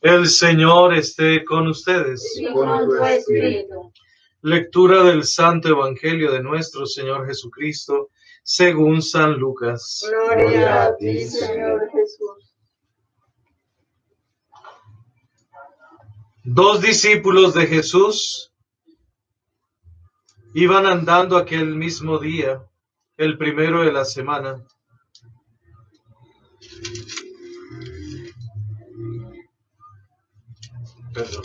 El Señor esté con ustedes. Y con tu espíritu. Lectura del Santo Evangelio de nuestro Señor Jesucristo, según San Lucas. Gloria a ti, Señor Jesús. Dos discípulos de Jesús iban andando aquel mismo día, el primero de la semana. Perdón.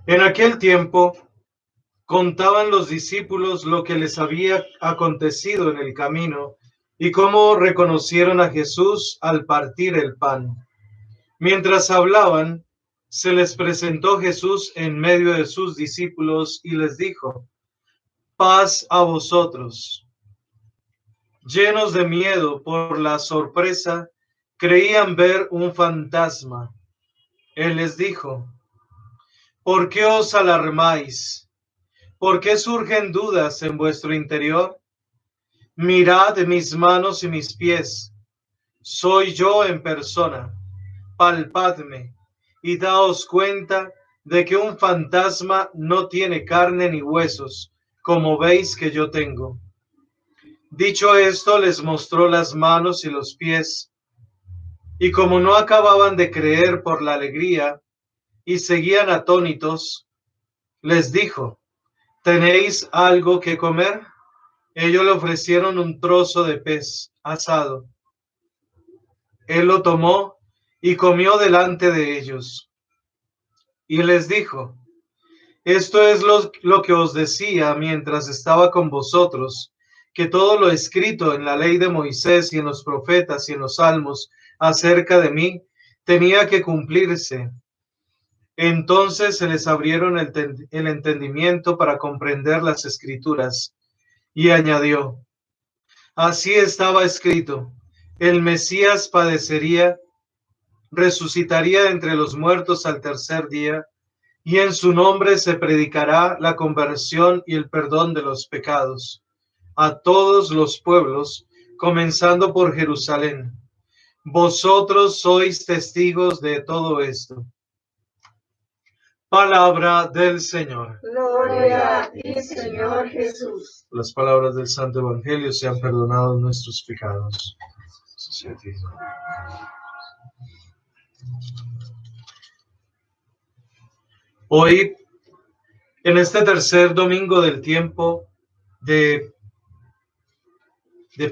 En aquel tiempo contaban los discípulos lo que les había acontecido en el camino y cómo reconocieron a Jesús al partir el pan. Mientras hablaban, se les presentó Jesús en medio de sus discípulos y les dijo: paz a vosotros. Llenos de miedo por la sorpresa, creían ver un fantasma. Él les dijo: ¿por qué os alarmáis? ¿Por qué surgen dudas en vuestro interior? Mirad mis manos y mis pies. Soy yo en persona. Palpadme y daos cuenta de que un fantasma no tiene carne ni huesos, como veis que yo tengo. Dicho esto, les mostró las manos y los pies, y como no acababan de creer por la alegría y seguían atónitos, les dijo: ¿tenéis algo que comer? Ellos le ofrecieron un trozo de pez asado. Él lo tomó y comió delante de ellos. Y les dijo: esto es lo que os decía mientras estaba con vosotros, que todo lo escrito en la ley de Moisés y en los profetas y en los salmos acerca de mí tenía que cumplirse. Entonces se les abrieron el entendimiento para comprender las escrituras. Y añadió: así estaba escrito, el Mesías padecería, resucitaría de entre los muertos al tercer día, y en su nombre se predicará la conversión y el perdón de los pecados a todos los pueblos, comenzando por Jerusalén. Vosotros sois testigos de todo esto. Palabra del Señor. Gloria a ti, Señor Jesús. Las palabras del Santo Evangelio sean perdonados nuestros pecados. Hoy, en este tercer domingo del tiempo de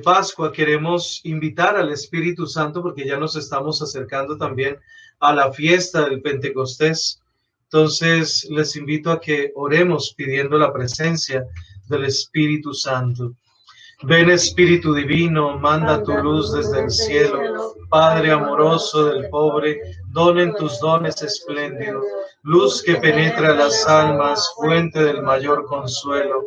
Pascua, queremos invitar al Espíritu Santo, porque ya nos estamos acercando también a la fiesta del Pentecostés. Entonces, les invito a que oremos pidiendo la presencia del Espíritu Santo. Ven, Espíritu Divino, manda tu luz desde el cielo. Padre amoroso del pobre, donen tus dones espléndidos. Luz que penetra las almas, fuente del mayor consuelo.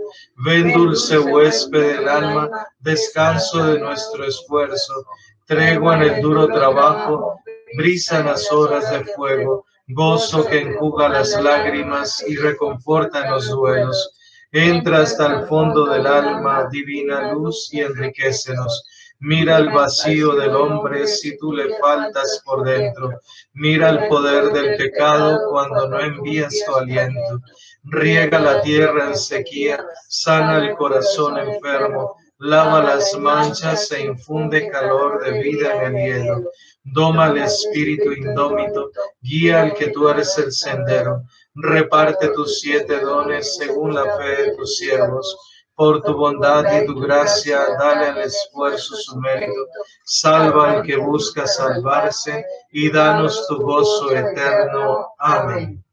Ven, dulce huésped del alma, descanso de nuestro esfuerzo. Tregua en el duro trabajo, brisa en las horas de fuego. Gozo que enjuga las lágrimas y reconforta en los duelos. Entra hasta el fondo del alma, divina luz, y enriquécenos. Mira el vacío del hombre si tú le faltas por dentro. Mira el poder del pecado cuando no envías tu aliento. Riega la tierra en sequía, sana el corazón enfermo, lava las manchas e infunde calor de vida en el hielo. Doma el espíritu indómito, guía al que tú eres el sendero. Reparte tus 7 dones según la fe de tus siervos. Por tu bondad y tu gracia, dale al esfuerzo su mérito. Salva al que busca salvarse y danos tu gozo eterno. Amén.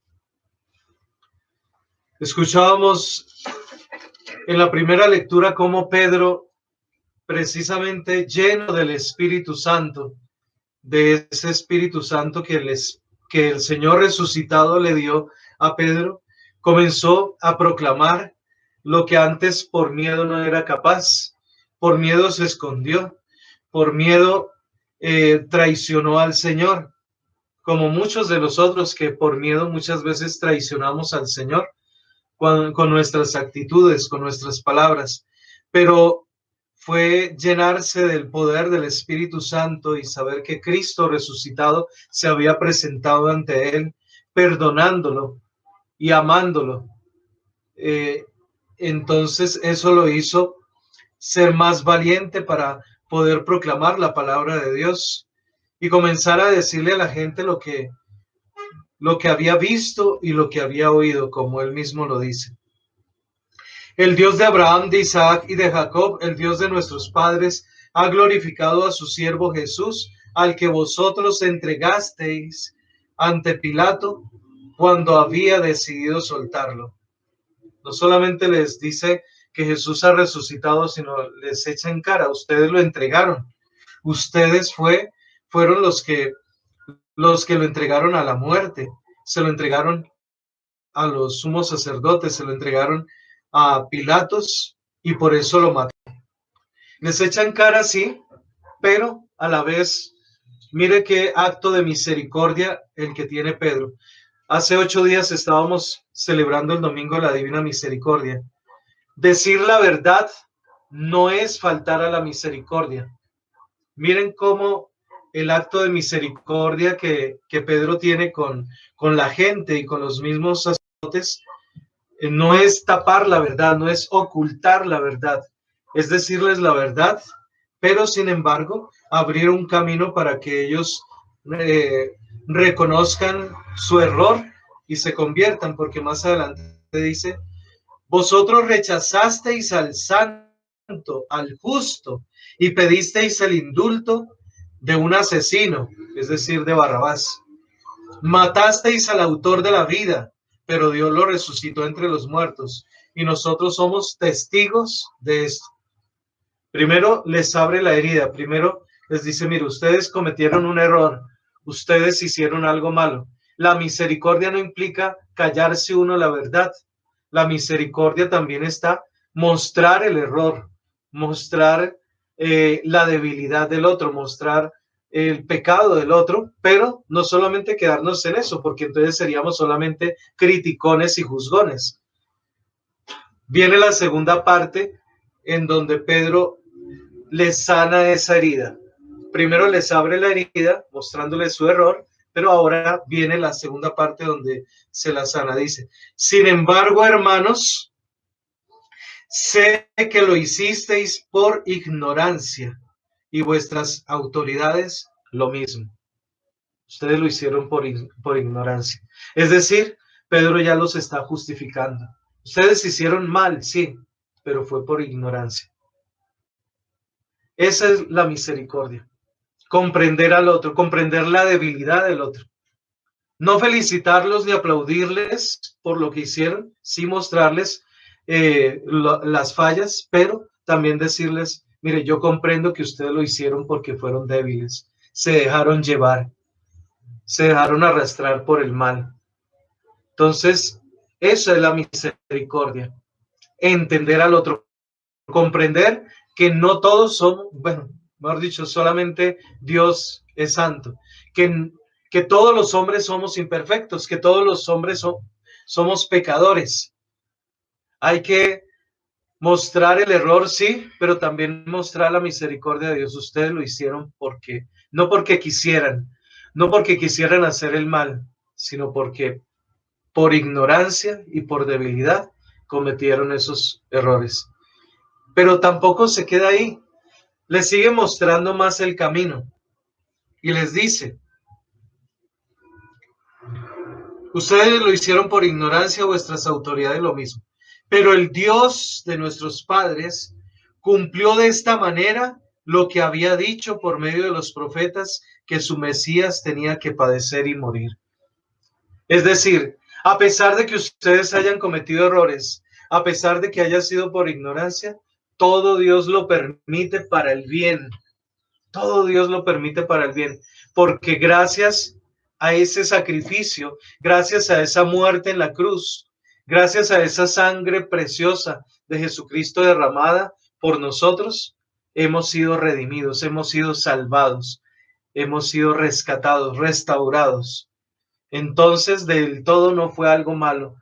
Escuchábamos en la primera lectura cómo Pedro, precisamente lleno del Espíritu Santo, de ese Espíritu Santo que el Señor resucitado le dio a Pedro, comenzó a proclamar lo que antes por miedo no era capaz. Por miedo se escondió, por miedo traicionó al Señor. como muchos de nosotros que por miedo muchas veces traicionamos al Señor con nuestras actitudes, con nuestras palabras, pero fue llenarse del poder del Espíritu Santo y saber que Cristo resucitado se había presentado ante él, perdonándolo y amándolo. Entonces eso lo hizo ser más valiente para poder proclamar la palabra de Dios y comenzar a decirle a la gente lo que había visto y lo que había oído, como él mismo lo dice. El Dios de Abraham, de Isaac y de Jacob, el Dios de nuestros padres, ha glorificado a su siervo Jesús, al que vosotros entregasteis ante Pilato cuando había decidido soltarlo. No solamente les dice que Jesús ha resucitado, sino les echa en cara, ustedes lo entregaron. Ustedes fueron los que lo entregaron a la muerte, se lo entregaron a los sumos sacerdotes, se lo entregaron a Pilatos y por eso lo mató. Les echan cara, sí, pero a la vez, mire qué acto de misericordia el que tiene Pedro. Hace 8 días estábamos celebrando el domingo de la Divina Misericordia. Decir la verdad no es faltar a la misericordia. Miren cómo el acto de misericordia que Pedro tiene con la gente y con los mismos sacerdotes no es tapar la verdad, no es ocultar la verdad, es decirles la verdad, pero sin embargo abrir un camino para que ellos reconozcan su error y se conviertan, porque más adelante dice, vosotros rechazasteis al santo, al justo, y pedisteis el indulto de un asesino, es decir, de Barrabás. Matasteis al autor de la vida, pero Dios lo resucitó entre los muertos, y nosotros somos testigos de esto. Primero les abre la herida, primero les dice, mire, ustedes cometieron un error, ustedes hicieron algo malo. La misericordia no implica callarse uno la verdad. La misericordia también está mostrar el error, mostrar la debilidad del otro, mostrar el pecado del otro, pero no solamente quedarnos en eso, porque entonces seríamos solamente criticones y juzgones. Viene la segunda parte en donde Pedro les sana esa herida. Primero les abre la herida, mostrándoles su error, pero ahora viene la segunda parte donde se la sana. Dice, sin embargo, hermanos, sé que lo hicisteis por ignorancia y vuestras autoridades lo mismo. Ustedes lo hicieron por ignorancia. Es decir, Pedro ya los está justificando. Ustedes hicieron mal, sí, pero fue por ignorancia. Esa es la misericordia. Comprender al otro, comprender la debilidad del otro. No felicitarlos ni aplaudirles por lo que hicieron, sí mostrarles las fallas, pero también decirles, mire, yo comprendo que ustedes lo hicieron porque fueron débiles, se dejaron llevar, se dejaron arrastrar por el mal. Entonces, eso es la misericordia, entender al otro, comprender que no todos somos, bueno, mejor dicho, solamente Dios es santo, que todos los hombres somos imperfectos, que todos los hombres somos pecadores. Hay que mostrar el error, sí, pero también mostrar la misericordia de Dios. Ustedes lo hicieron porque, no porque quisieran, no porque quisieran hacer el mal, sino porque por ignorancia y por debilidad cometieron esos errores. Pero tampoco se queda ahí. Les sigue mostrando más el camino y les dice, ustedes lo hicieron por ignorancia, vuestras autoridades lo mismo. Pero el Dios de nuestros padres cumplió de esta manera lo que había dicho por medio de los profetas, que su Mesías tenía que padecer y morir. Es decir, a pesar de que ustedes hayan cometido errores, a pesar de que haya sido por ignorancia, todo Dios lo permite para el bien. Todo Dios lo permite para el bien, porque gracias a ese sacrificio, gracias a esa muerte en la cruz, gracias a esa sangre preciosa de Jesucristo derramada por nosotros, hemos sido redimidos, hemos sido salvados. hemos sido rescatados, restaurados. Entonces, del todo no fue algo malo.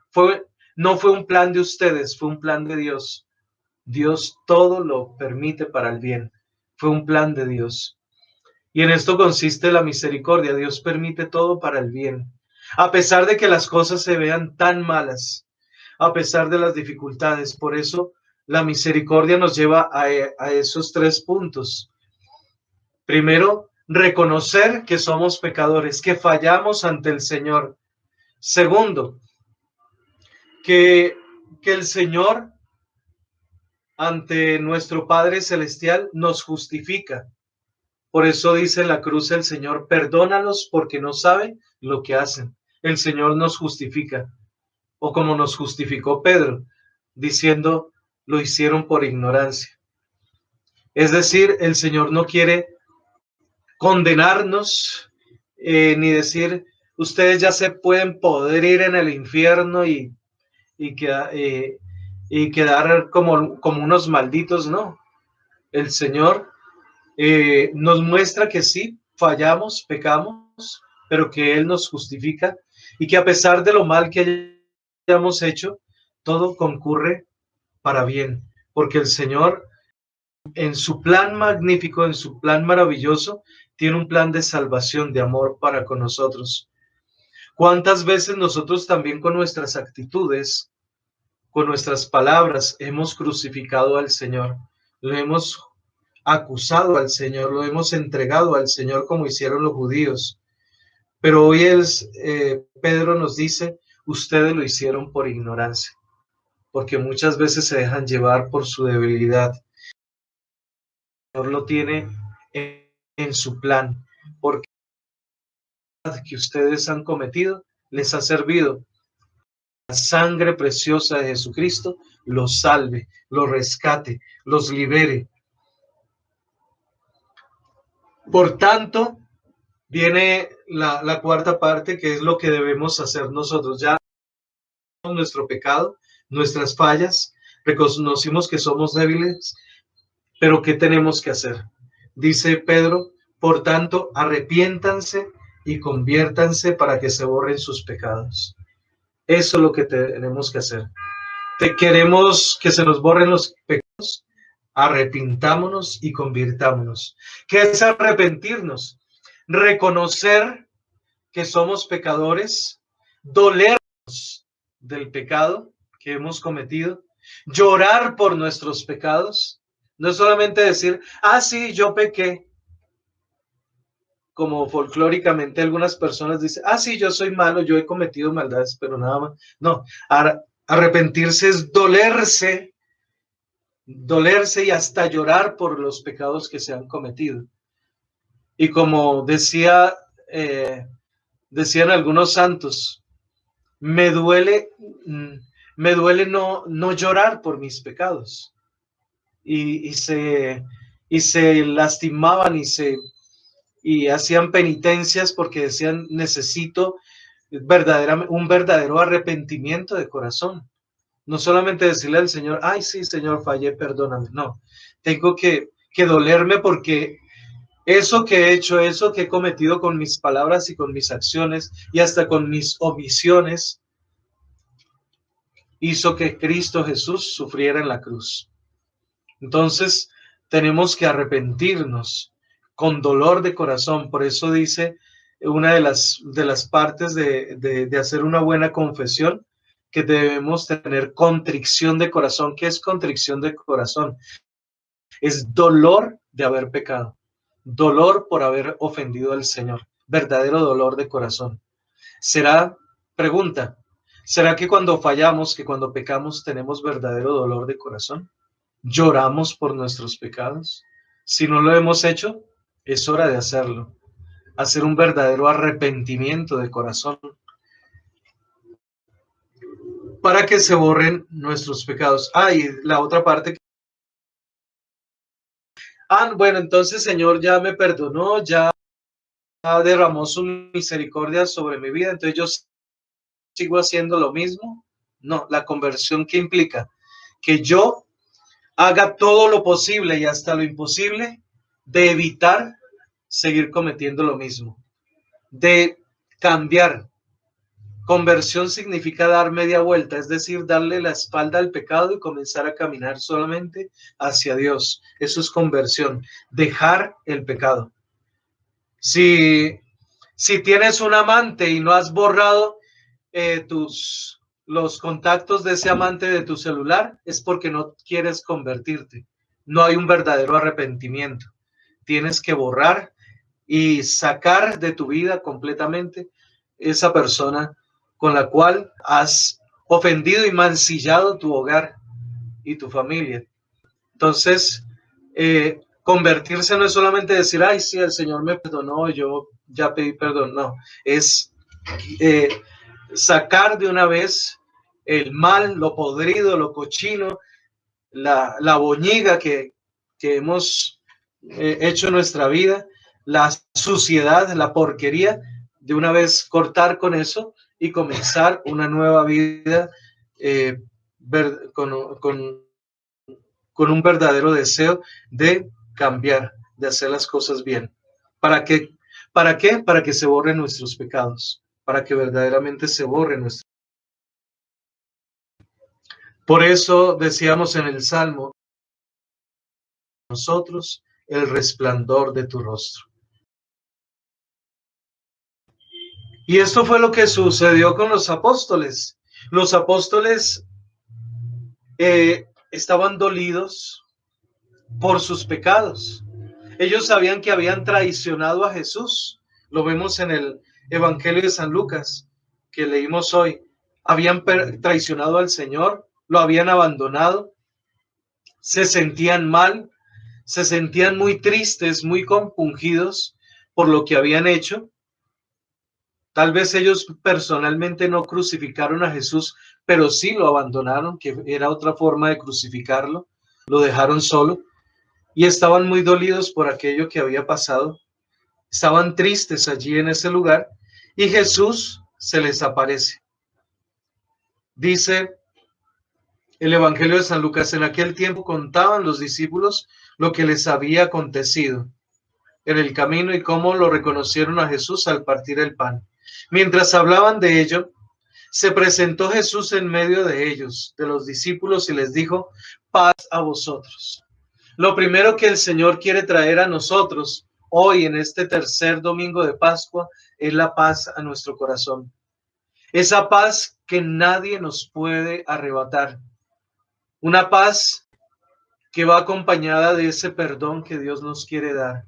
No fue un plan de ustedes, fue un plan de Dios. Dios todo lo permite para el bien. Fue un plan de Dios. Y en esto consiste la misericordia. Dios permite todo para el bien. A pesar de que las cosas se vean tan malas, a pesar de las dificultades. Por eso la misericordia nos lleva a esos 3 puntos. Primero, reconocer que somos pecadores, que fallamos ante el Señor. Segundo, que el Señor ante nuestro Padre Celestial nos justifica. Por eso dice en la cruz el Señor, perdónalos porque no saben lo que hacen. El Señor nos justifica. O como nos justificó Pedro, diciendo, lo hicieron por ignorancia. Es decir, el Señor no quiere condenarnos, ni decir, ustedes ya se pueden podrir en el infierno y quedar como unos malditos, no. El Señor nos muestra que sí, fallamos, pecamos, pero que Él nos justifica y que a pesar de lo mal que hayamos hecho, todo concurre para bien, porque el Señor en su plan magnífico, en su plan maravilloso, tiene un plan de salvación, de amor para con nosotros. ¿Cuántas veces nosotros también con nuestras actitudes, con nuestras palabras, hemos crucificado al Señor? Lo hemos acusado al Señor, lo hemos entregado al Señor como hicieron los judíos. Pero hoy Pedro nos dice, ustedes lo hicieron por ignorancia, porque muchas veces se dejan llevar por su debilidad. El Señor lo tiene en su plan, porque la que ustedes han cometido les ha servido. La sangre preciosa de Jesucristo los salve, los rescate, los libere. Por tanto, viene la cuarta parte, que es lo que debemos hacer nosotros. Ya nuestro pecado, nuestras fallas, reconocimos que somos débiles, pero ¿qué tenemos que hacer? Dice Pedro, por tanto, arrepiéntanse y conviértanse para que se borren sus pecados. Eso es lo que tenemos que hacer. Queremos que se nos borren los pecados, arrepintámonos y convirtámonos. ¿Qué es arrepentirnos? Reconocer que somos pecadores, dolernos del pecado que hemos cometido, llorar por nuestros pecados, no es solamente decir, sí, yo pequé, como folclóricamente algunas personas dicen, sí, yo soy malo, yo he cometido maldades, pero nada más. No, arrepentirse es dolerse y hasta llorar por los pecados que se han cometido. Y como decían algunos santos, me duele no llorar por mis pecados. Y se lastimaban y hacían penitencias porque decían, necesito un verdadero arrepentimiento de corazón. No solamente decirle al Señor, sí, Señor, fallé, perdóname. No, tengo que dolerme porque eso que he hecho, eso que he cometido con mis palabras y con mis acciones y hasta con mis omisiones, hizo que Cristo Jesús sufriera en la cruz. Entonces, tenemos que arrepentirnos con dolor de corazón. Por eso dice una de las partes de hacer una buena confesión, que debemos tener contrición de corazón. ¿Qué es contrición de corazón? Es dolor de haber pecado, dolor por haber ofendido al Señor, verdadero dolor de corazón. Pregunta, ¿será que cuando fallamos, que cuando pecamos, tenemos verdadero dolor de corazón? ¿Lloramos por nuestros pecados? Si no lo hemos hecho, es hora de hacerlo. Hacer un verdadero arrepentimiento de corazón para que se borren nuestros pecados. Y la otra parte. Bueno, entonces Señor ya me perdonó, ya derramó su misericordia sobre mi vida, entonces yo sigo haciendo lo mismo. No, la conversión, ¿qué implica? Que yo haga todo lo posible y hasta lo imposible de evitar seguir cometiendo lo mismo, de cambiar. Conversión significa dar media vuelta, es decir, darle la espalda al pecado y comenzar a caminar solamente hacia Dios. Eso es conversión, dejar el pecado. Si tienes un amante y no has borrado los contactos de ese amante de tu celular, es porque no quieres convertirte. No hay un verdadero arrepentimiento. Tienes que borrar y sacar de tu vida completamente esa persona con la cual has ofendido y mancillado tu hogar y tu familia. Entonces, convertirse no es solamente decir, ay, sí, el Señor me perdonó, yo ya pedí perdón. No, es sacar de una vez el mal, lo podrido, lo cochino, la boñiga que hemos hecho en nuestra vida, la suciedad, la porquería, de una vez cortar con eso y comenzar una nueva vida con un verdadero deseo de cambiar, de hacer las cosas bien. ¿Para qué? ¿Para qué? Para que se borren nuestros pecados, para que verdaderamente se borren nuestros. Por eso decíamos en el Salmo, nosotros el resplandor de tu rostro. Y esto fue lo que sucedió con los apóstoles. Los apóstoles estaban dolidos por sus pecados. Ellos sabían que habían traicionado a Jesús. Lo vemos en el Evangelio de San Lucas, que leímos hoy. Habían traicionado al Señor, lo habían abandonado, se sentían mal, se sentían muy tristes, muy compungidos por lo que habían hecho. Tal vez ellos personalmente no crucificaron a Jesús, pero sí lo abandonaron, que era otra forma de crucificarlo. Lo dejaron solo y estaban muy dolidos por aquello que había pasado. Estaban tristes allí en ese lugar y Jesús se les aparece. Dice el Evangelio de San Lucas, en aquel tiempo contaban los discípulos lo que les había acontecido en el camino y cómo lo reconocieron a Jesús al partir el pan. Mientras hablaban de ello, se presentó Jesús en medio de ellos, de los discípulos, y les dijo, paz a vosotros. Lo primero que el Señor quiere traer a nosotros hoy en este tercer domingo de Pascua es la paz a nuestro corazón. Esa paz que nadie nos puede arrebatar. Una paz que va acompañada de ese perdón que Dios nos quiere dar.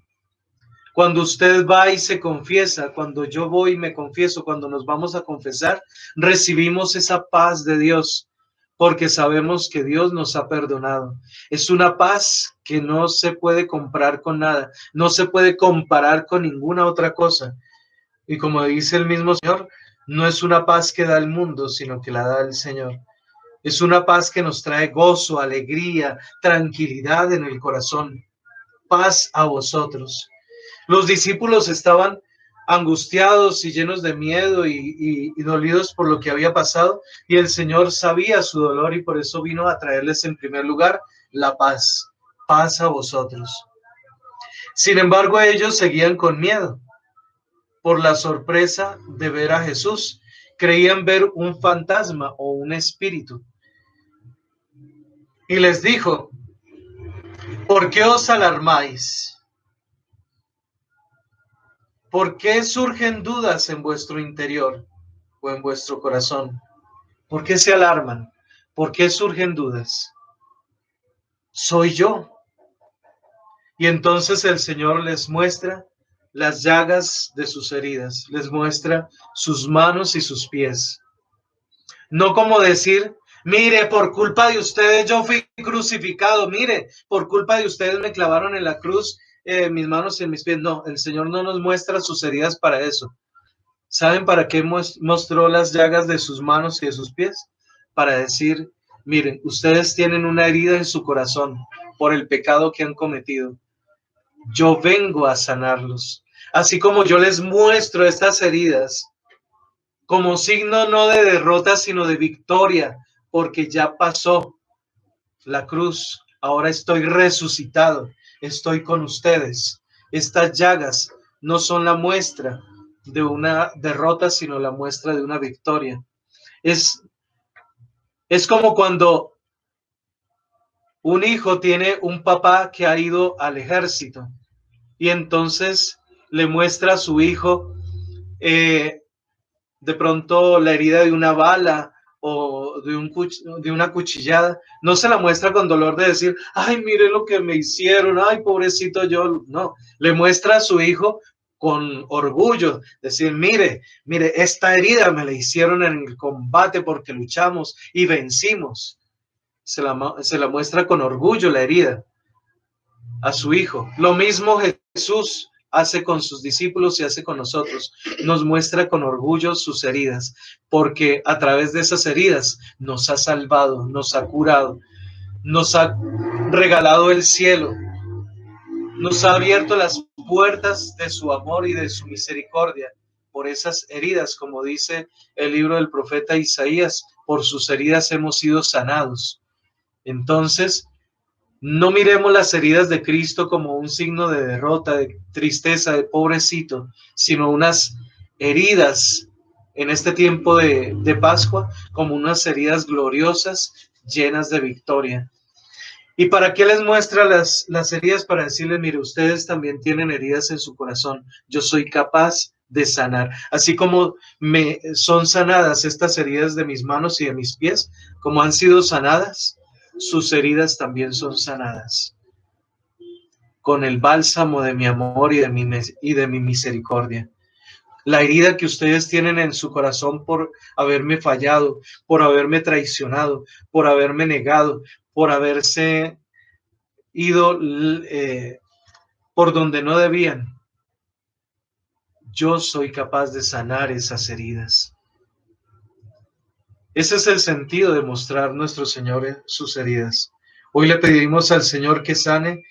Cuando usted va y se confiesa, cuando yo voy y me confieso, cuando nos vamos a confesar, recibimos esa paz de Dios, porque sabemos que Dios nos ha perdonado. Es una paz que no se puede comprar con nada, no se puede comparar con ninguna otra cosa. Y como dice el mismo Señor, no es una paz que da el mundo, sino que la da el Señor. Es una paz que nos trae gozo, alegría, tranquilidad en el corazón. Paz a vosotros. Los discípulos estaban angustiados y llenos de miedo y dolidos por lo que había pasado, y el Señor sabía su dolor y por eso vino a traerles en primer lugar la paz. Paz a vosotros. Sin embargo, ellos seguían con miedo por la sorpresa de ver a Jesús. Creían ver un fantasma o un espíritu. Y les dijo, ¿por qué os alarmáis? ¿Por qué surgen dudas en vuestro interior o en vuestro corazón? ¿Por qué se alarman? ¿Por qué surgen dudas? Soy yo. Y entonces el Señor les muestra las llagas de sus heridas, les muestra sus manos y sus pies. No como decir, mire, por culpa de ustedes yo fui crucificado, mire, por culpa de ustedes me clavaron en la cruz mis manos y mis pies. No, el Señor no nos muestra sus heridas para eso. ¿Saben para qué mostró las llagas de sus manos y de sus pies? Para decir, miren, ustedes tienen una herida en su corazón por el pecado que han cometido. Yo vengo a sanarlos. Así como yo les muestro estas heridas como signo no de derrota, sino de victoria, porque ya pasó la cruz. Ahora estoy resucitado, estoy con ustedes. Estas llagas no son la muestra de una derrota, sino la muestra de una victoria. Es como cuando un hijo tiene un papá que ha ido al ejército y entonces le muestra a su hijo de pronto la herida de una bala o de una cuchillada. No se la muestra con dolor de decir, ay, mire lo que me hicieron, ay, pobrecito yo. No, le muestra a su hijo con orgullo, decir, mire, esta herida me la hicieron en el combate porque luchamos y vencimos. Se la muestra con orgullo la herida a su hijo. Lo mismo Jesús hace con sus discípulos y hace con nosotros. Nos muestra con orgullo sus heridas, porque a través de esas heridas nos ha salvado, nos ha curado, nos ha regalado el cielo, nos ha abierto las puertas de su amor y de su misericordia. Por esas heridas, como dice el libro del profeta Isaías, por sus heridas hemos sido sanados. Entonces, no miremos las heridas de Cristo como un signo de derrota, de tristeza, de pobrecito, sino unas heridas en este tiempo de Pascua, como unas heridas gloriosas, llenas de victoria. ¿Y para qué les muestra las heridas? Para decirles, mire, ustedes también tienen heridas en su corazón. Yo soy capaz de sanar. Así como me son sanadas estas heridas de mis manos y de mis pies, como han sido sanadas, sus heridas también son sanadas con el bálsamo de mi amor y de mi misericordia. La herida que ustedes tienen en su corazón por haberme fallado, por haberme traicionado, por haberme negado, por haberse ido por donde no debían. Yo soy capaz de sanar esas heridas. Ese es el sentido de mostrar nuestro Señor sus heridas. Hoy le pedimos al Señor que sane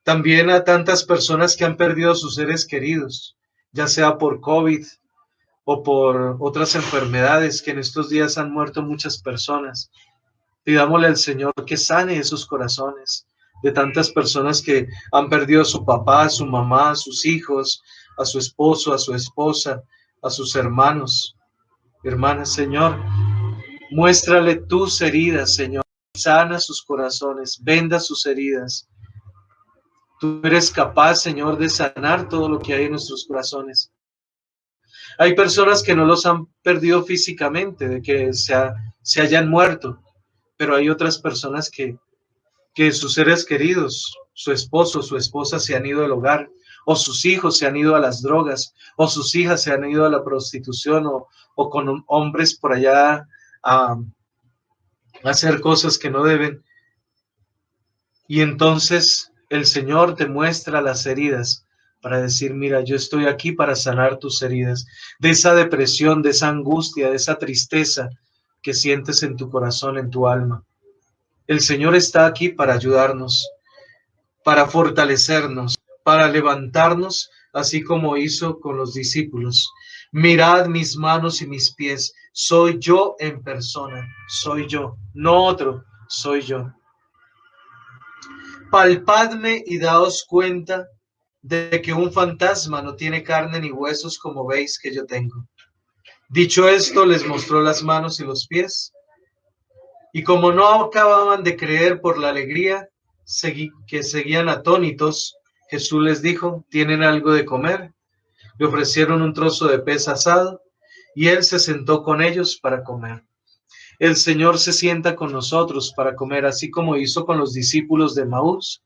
también a tantas personas que han perdido a sus seres queridos, ya sea por COVID o por otras enfermedades, que en estos días han muerto muchas personas. Pidámosle al Señor que sane esos corazones de tantas personas que han perdido a su papá, a su mamá, a sus hijos, a su esposo, a su esposa, a sus hermanos. Hermanas, Señor, muéstrale tus heridas, Señor. Sana sus corazones, venda sus heridas. Tú eres capaz, Señor, de sanar todo lo que hay en nuestros corazones. Hay personas que no los han perdido físicamente, de que se hayan muerto, pero hay otras personas que sus seres queridos, su esposo, su esposa se han ido del hogar, o sus hijos se han ido a las drogas, o sus hijas se han ido a la prostitución, o con hombres por allá a hacer cosas que no deben. Y entonces el Señor te muestra las heridas para decir, mira, yo estoy aquí para sanar tus heridas, de esa depresión, de esa angustia, de esa tristeza que sientes en tu corazón, en tu alma. El Señor está aquí para ayudarnos, para fortalecernos, para levantarnos, así como hizo con los discípulos. Mirad mis manos y mis pies, soy yo en persona, soy yo, no otro, soy yo. Palpadme y daos cuenta de que un fantasma no tiene carne ni huesos como veis que yo tengo. Dicho esto, les mostró las manos y los pies. Y como no acababan de creer por la alegría que seguían atónitos, Jesús les dijo, ¿tienen algo de comer? Le ofrecieron un trozo de pez asado y él se sentó con ellos para comer. El Señor se sienta con nosotros para comer, así como hizo con los discípulos de Maús,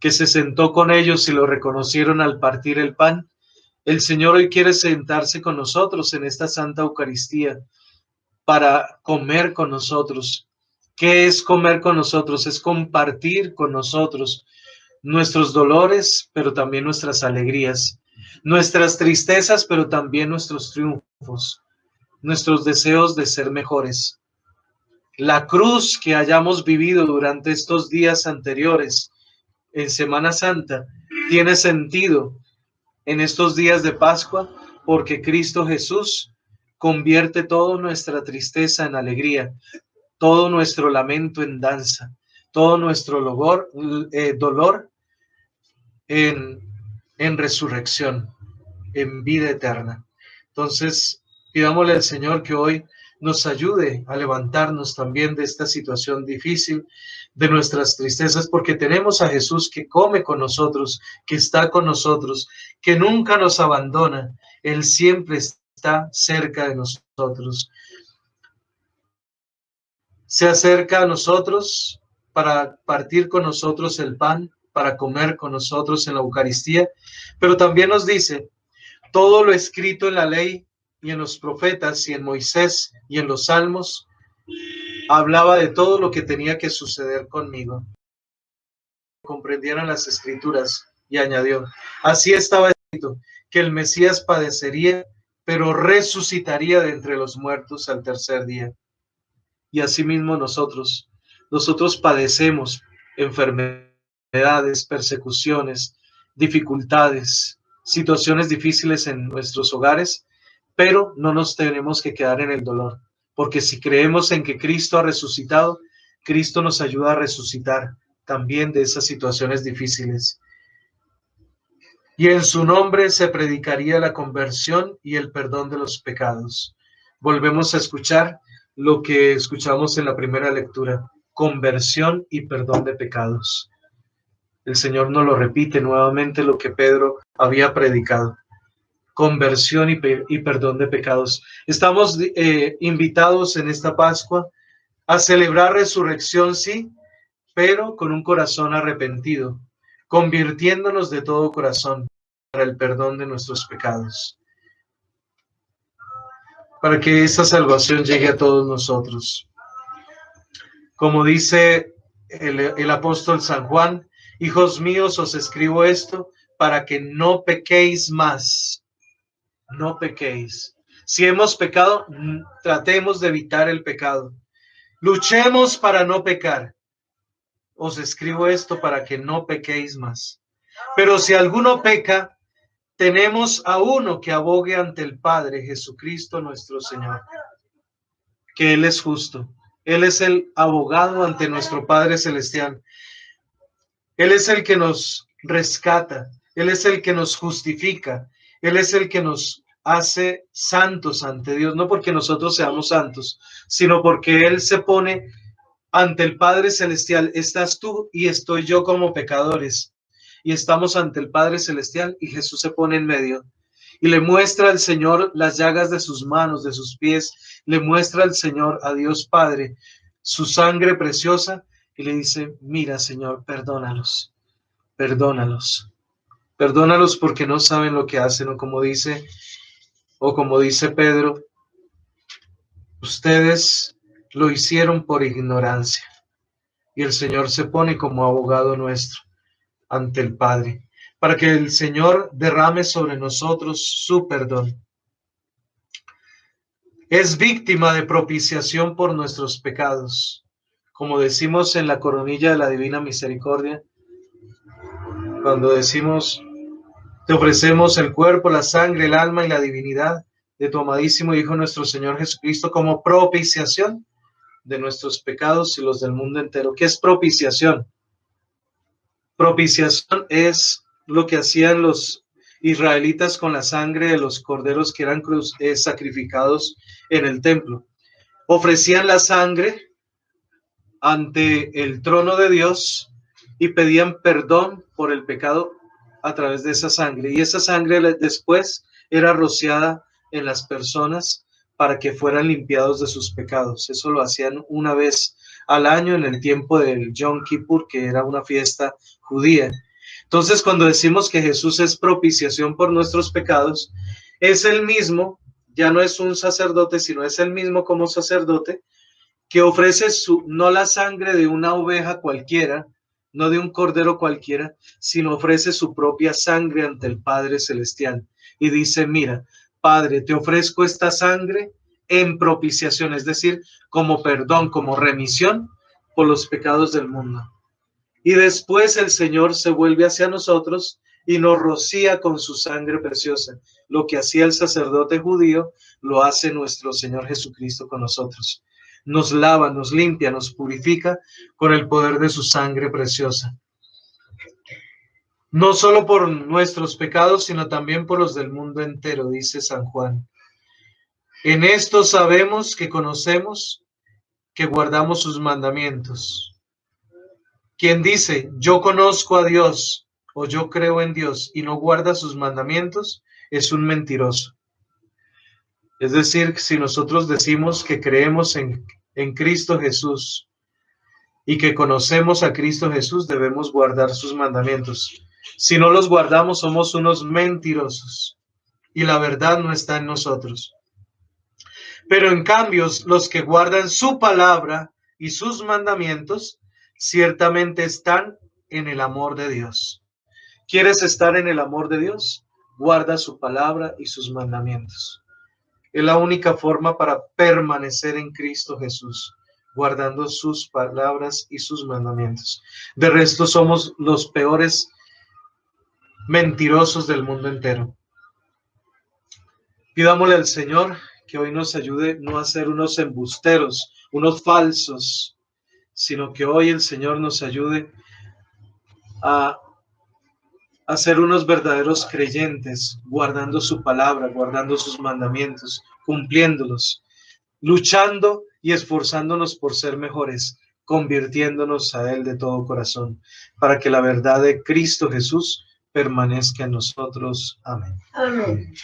que se sentó con ellos y lo reconocieron al partir el pan. El Señor hoy quiere sentarse con nosotros en esta Santa Eucaristía para comer con nosotros. ¿Qué es comer con nosotros? Es compartir con nosotros nuestros dolores, pero también nuestras alegrías, nuestras tristezas, pero también nuestros triunfos, nuestros deseos de ser mejores. La cruz que hayamos vivido durante estos días anteriores en Semana Santa tiene sentido en estos días de Pascua porque Cristo Jesús convierte toda nuestra tristeza en alegría, todo nuestro lamento en danza, todo nuestro dolor en en resurrección, en vida eterna. Entonces, pidámosle al Señor que hoy nos ayude a levantarnos también de esta situación difícil, de nuestras tristezas, porque tenemos a Jesús que come con nosotros, que está con nosotros, que nunca nos abandona. Él siempre está cerca de nosotros. Se acerca a nosotros para partir con nosotros el pan, para comer con nosotros en la Eucaristía, pero también nos dice, todo lo escrito en la ley y en los profetas y en Moisés y en los salmos hablaba de todo lo que tenía que suceder conmigo. Comprendieran las escrituras, y añadió, así estaba escrito, que el Mesías padecería, pero resucitaría de entre los muertos al tercer día. Y asimismo nosotros padecemos enfermedades, persecuciones, dificultades, situaciones difíciles en nuestros hogares, pero no nos tenemos que quedar en el dolor, porque si creemos en que Cristo ha resucitado, Cristo nos ayuda a resucitar también de esas situaciones difíciles. Y en su nombre se predicaría la conversión y el perdón de los pecados. Volvemos a escuchar lo que escuchamos en la primera lectura, conversión y perdón de pecados. El Señor nos lo repite nuevamente lo que Pedro había predicado, conversión y perdón de pecados. Estamos invitados en esta Pascua a celebrar resurrección, sí, pero con un corazón arrepentido, convirtiéndonos de todo corazón para el perdón de nuestros pecados, para que esa salvación llegue a todos nosotros. Como dice el apóstol San Juan, hijos míos, os escribo esto para que no pequéis más. No pequéis. Si hemos pecado, tratemos de evitar el pecado. Luchemos para no pecar. Os escribo esto para que no pequéis más. Pero si alguno peca, tenemos a uno que abogue ante el Padre, Jesucristo nuestro Señor, que Él es justo. Él es el abogado ante nuestro Padre Celestial. Él es el que nos rescata. Él es el que nos justifica. Él es el que nos hace santos ante Dios, no porque nosotros seamos santos, sino porque Él se pone ante el Padre Celestial. Estás tú y estoy yo como pecadores, y estamos ante el Padre Celestial, y Jesús se pone en medio, y le muestra al Señor las llagas de sus manos, de sus pies, le muestra al Señor, a Dios Padre, su sangre preciosa, y le dice, mira, Señor, perdónalos, perdónalos, perdónalos porque no saben lo que hacen, o como dice Pedro, ustedes lo hicieron por ignorancia. Y el Señor se pone como abogado nuestro ante el Padre, para que el Señor derrame sobre nosotros su perdón. Es víctima de propiciación por nuestros pecados. Como decimos en la coronilla de la Divina Misericordia, cuando decimos, te ofrecemos el cuerpo, la sangre, el alma y la divinidad de tu amadísimo Hijo nuestro Señor Jesucristo como propiciación de nuestros pecados y los del mundo entero. ¿Qué es propiciación? Propiciación es lo que hacían los israelitas con la sangre de los corderos que eran sacrificados en el templo. Ofrecían la sangre ante el trono de Dios y pedían perdón por el pecado a través de esa sangre. Y esa sangre después era rociada en las personas para que fueran limpiados de sus pecados. Eso lo hacían una vez al año en el tiempo del Yom Kippur, que era una fiesta judía. Entonces, cuando decimos que Jesús es propiciación por nuestros pecados, es el mismo, ya no es un sacerdote, sino es el mismo como sacerdote, que ofrece no la sangre de una oveja cualquiera, no de un cordero cualquiera, sino ofrece su propia sangre ante el Padre Celestial. Y dice, mira, Padre, te ofrezco esta sangre en propiciación, es decir, como perdón, como remisión por los pecados del mundo. Y después el Señor se vuelve hacia nosotros y nos rocía con su sangre preciosa. Lo que hacía el sacerdote judío, lo hace nuestro Señor Jesucristo con nosotros. Nos lava, nos limpia, nos purifica con el poder de su sangre preciosa. no solo por nuestros pecados, sino también por los del mundo entero, dice San Juan. En esto sabemos que conocemos, que guardamos sus mandamientos. Quien dice, yo conozco a Dios o yo creo en Dios y no guarda sus mandamientos, es un mentiroso. Es decir, si nosotros decimos que creemos en Cristo Jesús y que conocemos a Cristo Jesús, debemos guardar sus mandamientos. Si no los guardamos, somos unos mentirosos y la verdad no está en nosotros. Pero en cambio, los que guardan su palabra y sus mandamientos, ciertamente están en el amor de Dios. ¿Quieres estar en el amor de Dios? Guarda su palabra y sus mandamientos. Es la única forma para permanecer en Cristo Jesús, guardando sus palabras y sus mandamientos. De resto, somos los peores mentirosos del mundo entero. Pidámosle al Señor que hoy nos ayude no a ser unos embusteros, unos falsos, sino que hoy el Señor nos ayude a ser unos verdaderos creyentes, guardando su palabra, guardando sus mandamientos, cumpliéndolos, luchando y esforzándonos por ser mejores, convirtiéndonos a Él de todo corazón, para que la verdad de Cristo Jesús permanezca en nosotros. Amén. Amén.